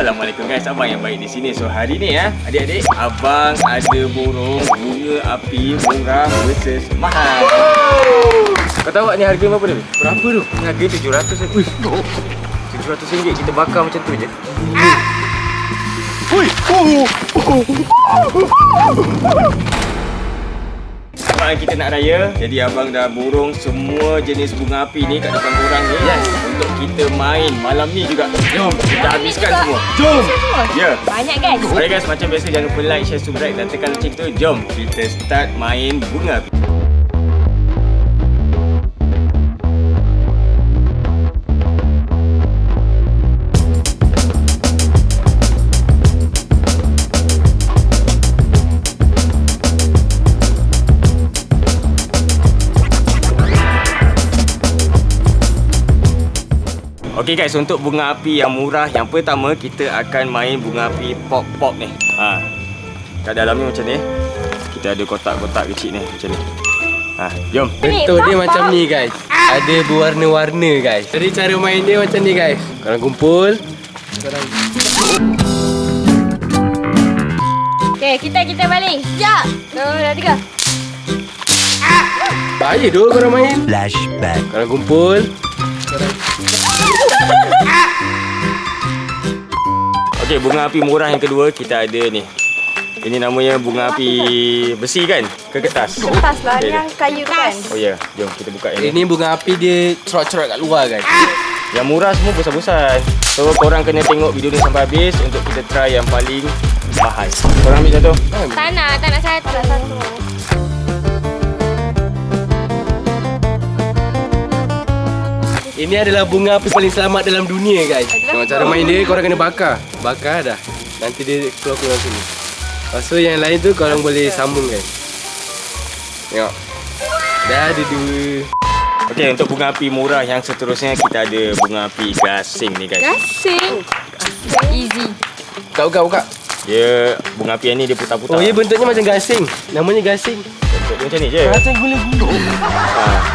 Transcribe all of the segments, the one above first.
Assalamualaikum guys, abang yang baik di sini. So hari ni ya, adik-adik, abang ada borong bunga api murah versus mahal. Kau tahu ni harga berapa dia? Berapa tu? Ni harga RM700. Wih, RM700 kita bakar macam tu je. Wih, abang kita nak raya, jadi abang dah borong semua jenis bunga api ni kat depan korang ni. Yes. Untuk kita main malam ni juga. Jom kita habiskan semua. Jom. Ya. Banyak guys. Alright guys, macam biasa jangan lupa like, share, subscribe dan tekan lonceng tu. Jom kita start main bunga api. Okay guys, untuk bunga api yang murah, yang pertama kita akan main bunga api pop-pop ni. Kat dalam ni macam ni. Kita ada kotak-kotak kecil ni macam ni. Jom. Bentuk dia macam ni guys. Ada berwarna-warna guys. Jadi cara main dia macam ni guys. Korang kumpul. Okay, kita baling. Sekejap. 2, 3. Bahaya tu korang main. Flashback. Korang kumpul. Okey, bunga api murah yang kedua kita ada ni. Ini namanya bunga api besi kan? Ke kertas? Kertas lah, yang kayu kan? Oh ya, jom kita buka yang ni. Ini bunga api dia cerot-cerot kat luar guys. Yang murah semua bosan-bosan. So korang kena tengok video ni sampai habis untuk kita try yang paling mahal. Korang ambil satu. Tak nak satu. Ini adalah bunga api paling selamat dalam dunia guys. Tengok cara main dia, korang kena bakar. Bakar dah. Nanti dia keluar sini. Lepas tu yang lain tu korang boleh sambung guys. Tengok. Dah ada 2. Okey, untuk bunga api murah yang seterusnya kita ada bunga api gasing ni guys. Gasing. Easy. Buka. Dia bunga api yang ni dia putar-putar. Oh ya, bentuknya macam gasing. Namanya gasing. Bentuk dia macam ni je. Macam gula-gula.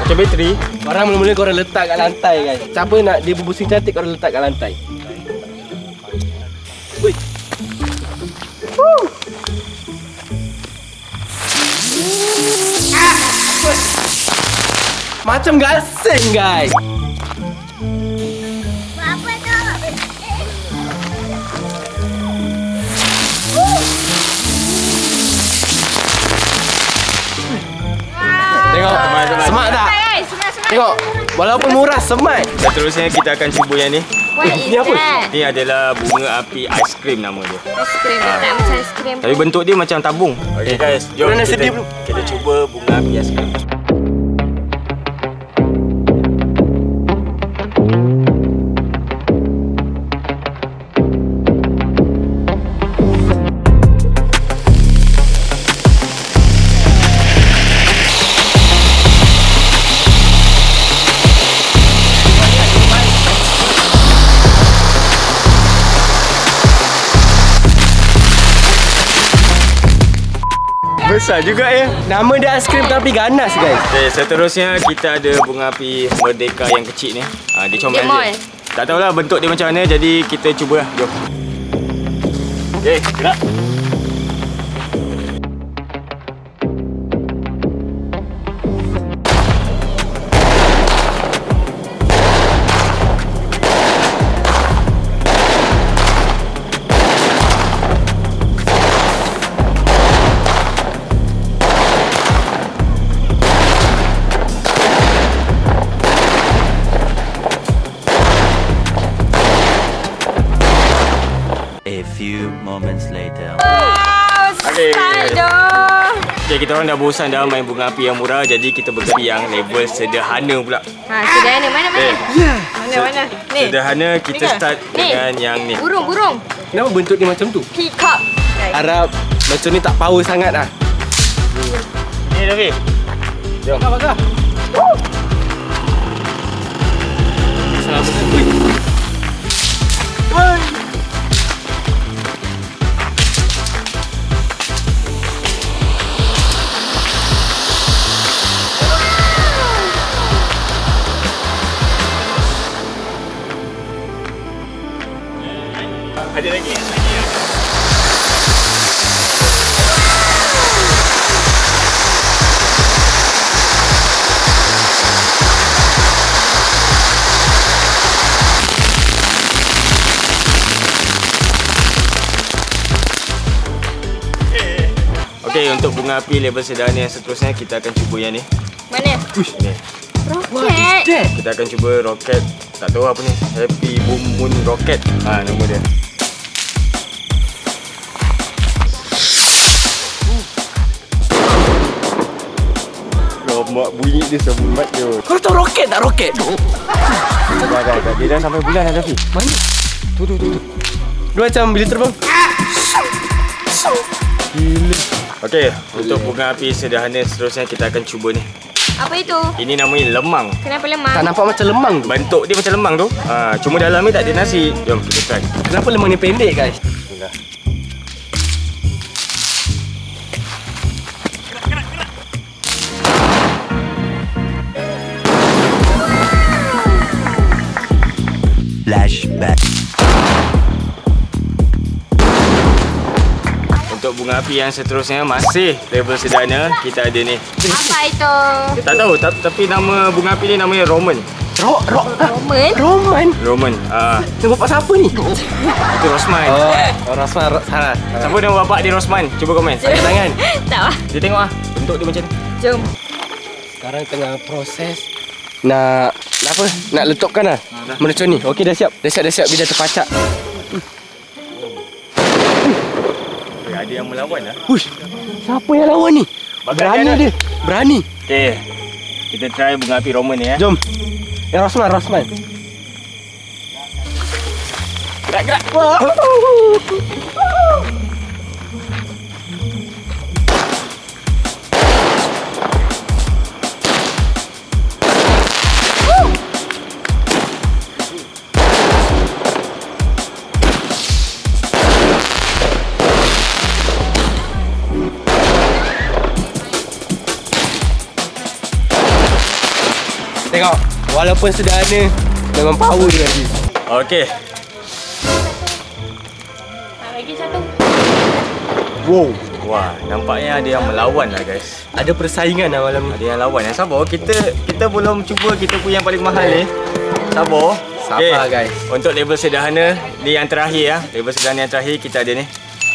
Macam bateri. Korang mula-mula korang letak kat lantai guys. Siapa nak dia berbusing cantik, korang letak kat lantai. Wih. Macam gasing guys. Apa tu? Tengok. Semak tak? Semak. Tengok. Walaupun murah, semat. Seterusnya kita akan cuba yang ni. What is Ni apa? that? Ni adalah bunga api aiskrim nama dia. Aiskrim. Tak macam aiskrim. Tapi bentuk dia macam tabung. Okey guys, jom Korang dah sedia belum? kita cuba bunga api aiskrim. Besar juga ya. Nama dia aiskrim tapi ganas guys. Okay, seterusnya kita ada bunga api merdeka yang kecil ni. Dia comel Demol. je. Tak tahulah bentuk dia macam mana, jadi kita cuba lah. Jom. Okay, gerak. A few moments later. Okay. Aduh. Okay, kita orang dah bosan dah main bunga api yang murah, jadi kita berganti yang level sederhana pula. Sederhana. Mana? Ya. Mana? Ni. Sederhana kita Ni ke? start Ni. dengan yang ni. Burung. Kenapa bentuk dia macam tu? Peacock. Harap macam ni tak power sangat lah. Ni David. Jom. Bakar. Selamat. Ada lagi. Okey, untuk bunga api level sederhana yang seterusnya kita akan cuba yang ni. Mana? Ni. Roket. Kita akan cuba roket. Tak tahu apa ni. Happy Boom Moon Rocket. Nama dia. Mak bunyi dia sempat tu. Kau tahu roket tak roket? Dah. Dia dah sampai bulan dah Dafi. Mana? Tu. Dia macam bila terbang. Gila. Okey, untuk bunga api sederhana seterusnya kita akan cuba ni. Apa itu? Ini namanya lemang. Kenapa lemang? Tak nampak macam lemang tu. Bentuk dia macam lemang tu. Cuma dalam ni tak ada nasi. Jom kita try. Kenapa lemang ni pendek guys? Bismillah. Flashback. Untuk bunga api yang seterusnya masih level sederhana, kita ada ni. Apa itu? Tak tahu tapi nama bunga api ni namanya Roman. Roman? Roman. Nama bapak siapa ni? Itu Rosman. Rosman salah. Siapa nama bapak dia Rosman? Cuba komen. Sakit tangan. Tak lah. Dia tengok bentuk dia macam ni. Jom. Sekarang tengah proses nak apa? Nak letupkan lah. Mercon ni. Okey dah siap. Dah siap bila terpacak. Ada yang melawan lah. Hush. Siapa yang lawan ni? Berani dia. Berani. Okey. Kita try bunga api Roman ni Jom. Rosman. Gerak. Tengok. Walaupun sederhana, memang power dia lagi. Okey. Lagi satu. Wow. Wah, nampaknya ada yang melawan lah guys. Ada persaingan lah malam ni. Ada yang lawan. Sabar, kita belum cuba kita punya yang paling mahal ni. Sabar. Sabar guys. Untuk level sederhana, ni yang terakhir ya. Level sederhana yang terakhir kita ada ni.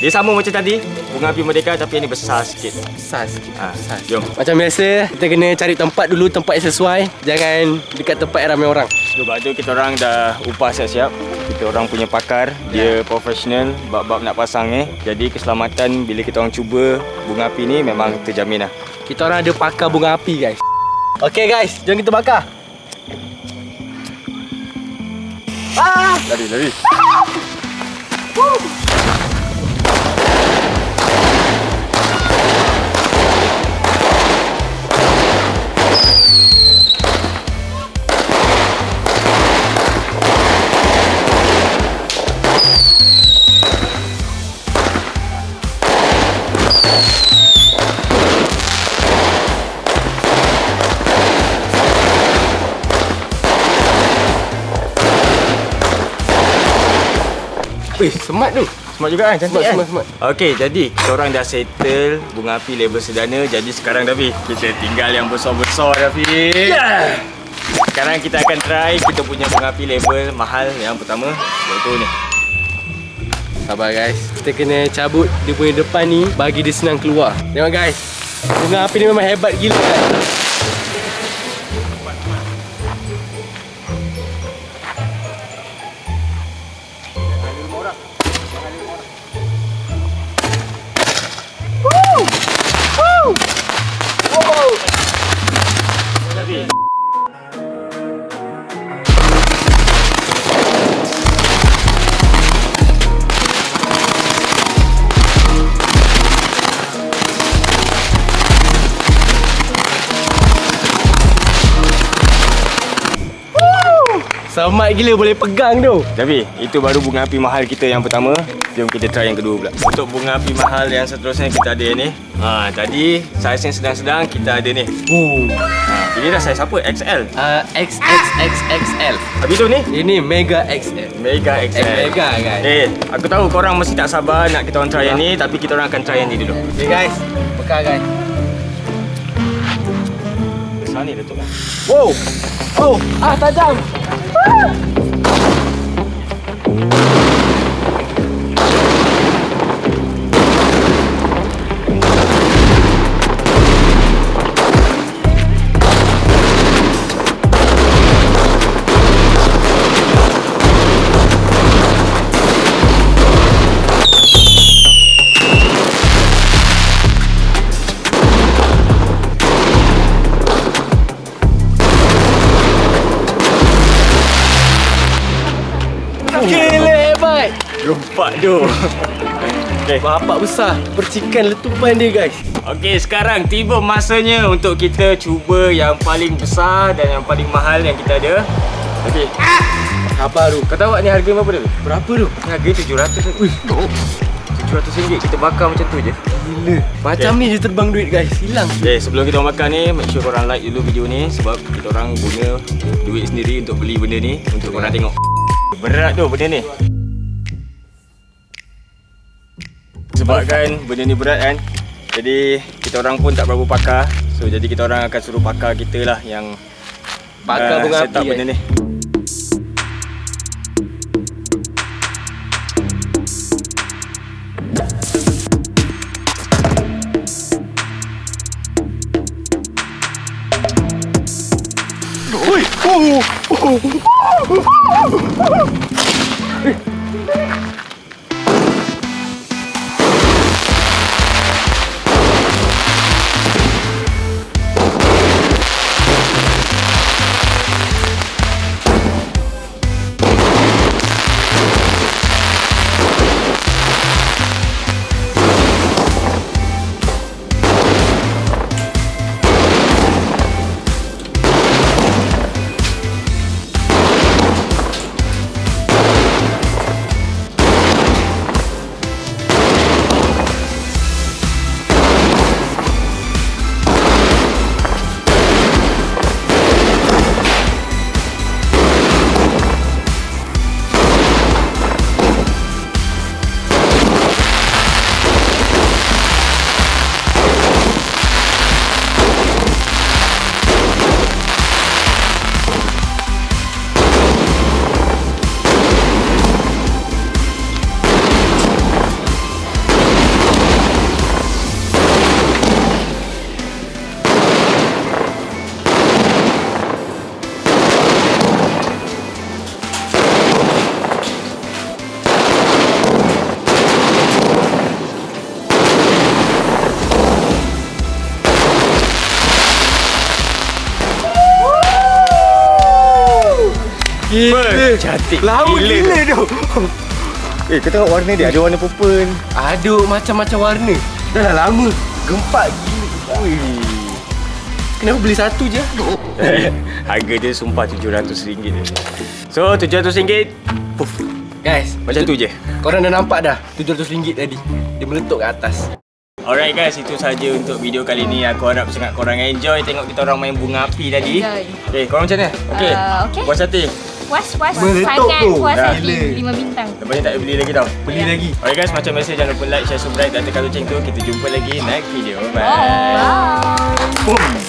Dia sama macam tadi, bunga api merdeka tapi yang ni besar sikit. Besar sikit. Besar. Jom. Macam biasa, kita kena cari tempat dulu, tempat yang sesuai. Jangan dekat tempat yang ramai orang. Sebab tu kita orang dah upah siap-siap. Kita orang punya pakar, dia profesional bab-bab nak pasang ni. Jadi keselamatan bila kita orang cuba bunga api ni memang terjamin lah. Kita orang ada pakar bunga api guys. Okay guys, jom kita bakar. Lari. Semat tu. Semat juga kan? Cantik kan? Semat. Okey, jadi kita orang dah settle bunga api level sederhana. Jadi sekarang Dafi, kita tinggal yang besar-besar Dafi. Yeah! Sekarang kita akan try kita punya bunga api level mahal yang pertama, iaitu ni. Sabar guys. Kita kena cabut dia punya depan ni bagi dia senang keluar. Tengok guys. Bunga api ni memang hebat gila guys. Selamat gila boleh pegang tu. Tapi itu baru bunga api mahal kita yang pertama. Jom kita try yang kedua pula. Untuk bunga api mahal yang seterusnya kita ada ni. Tadi saiz yang sedang-sedang kita ada ni. Ini dah saiz apa? XL. XXXXL. Habis tu ni? Ini Mega XL. Mega XL. Mega guys. Aku tahu korang mesti tak sabar nak kita orang try yang ni, tapi kita orang akan try yang ni dulu. Okay guys, pegang guys. Besar ni Datuk. Wow. Oh, tajam. Gila hebat. Gempak tu. Okay. Bapak besar. Percikan letupan dia guys. Okey, sekarang tiba masanya untuk kita cuba yang paling besar dan yang paling mahal yang kita ada. Okey. Apa tu? Kau tahu ni harga berapa tu? Berapa tu? Ni harga RM700. Ui. RM700 kita bakar macam tu je. Gila. Macam ni je terbang duit guys. Hilang. Okay, sebelum kita makan ni, make sure korang like dulu video ni sebab kita orang guna duit sendiri untuk beli benda ni untuk korang tengok. Berat tu benda ni. Sebabkan benda ni berat kan, jadi kita orang pun tak berapa pakar. So jadi kita orang akan suruh pakar kita lah yang Pakar bunga set up api benda ni. Gila. Cantik Lama gila tu. kau tengok warna dia, ada warna purple. Ada macam-macam warna. Dah lah lama. Gempak gila. Ui. Kenapa beli satu je? Harga dia sumpah RM700 je. So RM700. Puff. Guys, Macam tu je. korang dah nampak dah RM700 tadi. Dia meletup ke atas. Alright guys, itu saja untuk video kali ni. Aku harap sangat korang enjoy tengok kita orang main bunga api tadi. Enjoy. Okay, korang macam mana? Okay. Okay. Puas hati? Puas Meletup sangat tu. puas Dah. hati. 5 bintang. Lepas ni tak payah beli lagi tau. Beli lagi. Alright guys, macam biasa jangan lupa like, share, subscribe dan tekan lonceng tu. Kita jumpa lagi next video. Bye. Bye. Boom.